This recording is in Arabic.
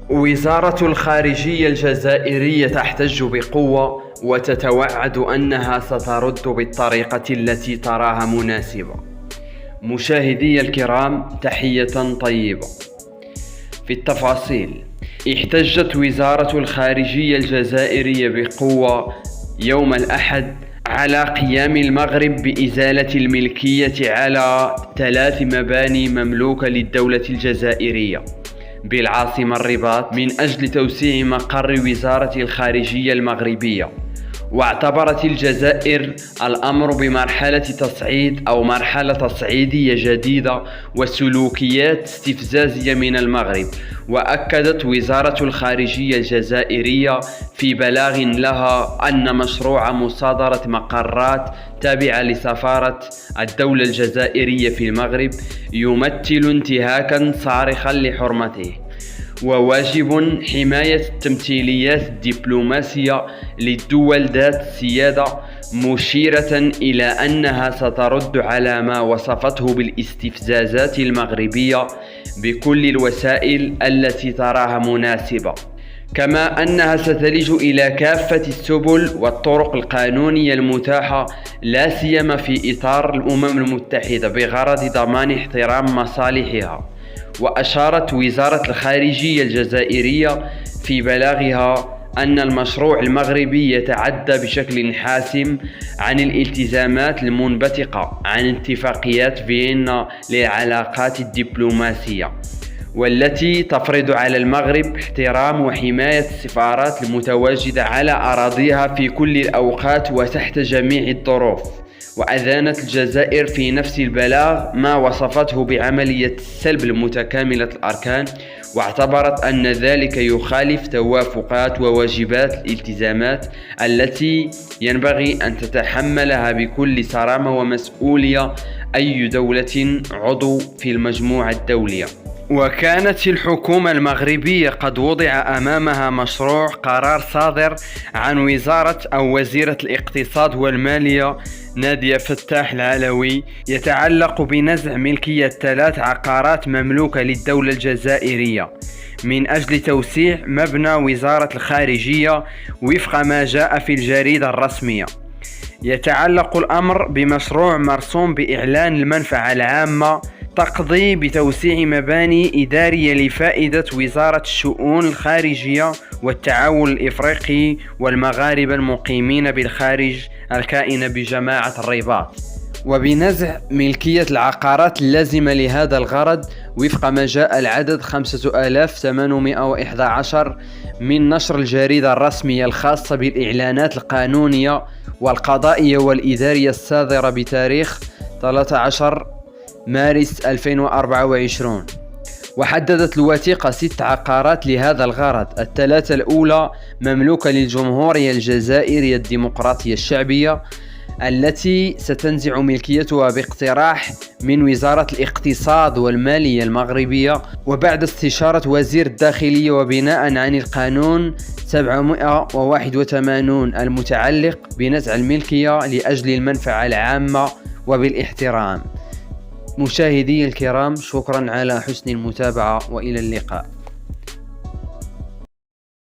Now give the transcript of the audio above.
وزارة الخارجية الجزائرية تحتج بقوة وتتوعد أنها سترد بالطريقة التي تراها مناسبة. مشاهدي الكرام، تحية طيبة. في التفاصيل، احتجت وزارة الخارجية الجزائرية بقوة يوم الأحد على قيام المغرب بإزالة الملكية على 3 مباني مملوكة للدولة الجزائرية بالعاصمة الرباط من أجل توسيع مقر وزارة الخارجية المغربية. واعتبرت الجزائر الأمر بمرحلة تصعيد أو مرحلة تصعيدية جديدة وسلوكيات استفزازية من المغرب. وأكدت وزارة الخارجية الجزائرية في بلاغ لها أن مشروع مصادرة مقرات تابعة لسفارة الدولة الجزائرية في المغرب يمثل انتهاكا صارخا لحرمته، وواجب حماية التمثيليات الدبلوماسية للدول ذات السيادة، مشيرة إلى أنها سترد على ما وصفته بالاستفزازات المغربية بكل الوسائل التي تراها مناسبة، كما أنها ستلج إلى كافة السبل والطرق القانونية المتاحة، لا سيما في إطار الأمم المتحدة، بغرض ضمان احترام مصالحها. وأشارت وزارة الخارجية الجزائرية في بلاغها أن المشروع المغربي يتعدى بشكل حاسم عن الالتزامات المنبثقة عن اتفاقيات فيينا للعلاقات الدبلوماسية، والتي تفرض على المغرب احترام وحماية السفارات المتواجدة على أراضيها في كل الأوقات وتحت جميع الظروف. وأذانت الجزائر في نفس البلاغ ما وصفته بعملية السلب المتكاملة الأركان، واعتبرت أن ذلك يخالف توافقات وواجبات الالتزامات التي ينبغي أن تتحملها بكل صرامة ومسؤولية أي دولة عضو في المجموعة الدولية. وكانت الحكومة المغربية قد وضع أمامها مشروع قرار صادر عن وزارة أو وزيرة الاقتصاد والمالية نادية فتاح العلوي، يتعلق بنزع ملكية 3 عقارات مملوكة للدولة الجزائرية من أجل توسيع مبنى وزارة الخارجية وفق ما جاء في الجريدة الرسمية. يتعلق الأمر بمشروع مرسوم بإعلان المنفعة العامة تقضي بتوسيع مباني إدارية لفائدة وزارة الشؤون الخارجية والتعاون الإفريقي والمغاربة المقيمين بالخارج الكائنة بجماعة الرباط، وبنزع ملكية العقارات اللازمة لهذا الغرض وفق ما جاء العدد 5811 من نشر الجريدة الرسمية الخاصة بالإعلانات القانونية والقضائية والإدارية الصادرة بتاريخ 13 مارس 2024. وحددت الوثيقة 6 عقارات لهذا الغرض، ال3 الأولى مملوكة للجمهورية الجزائرية الديمقراطية الشعبية التي ستنزع ملكيتها باقتراح من وزارة الاقتصاد والمالية المغربية وبعد استشارة وزير الداخلية وبناء عن القانون 781 المتعلق بنزع الملكية لأجل المنفعة العامة وبالاحترام. مشاهدي الكرام، شكرا على حسن المتابعة وإلى اللقاء.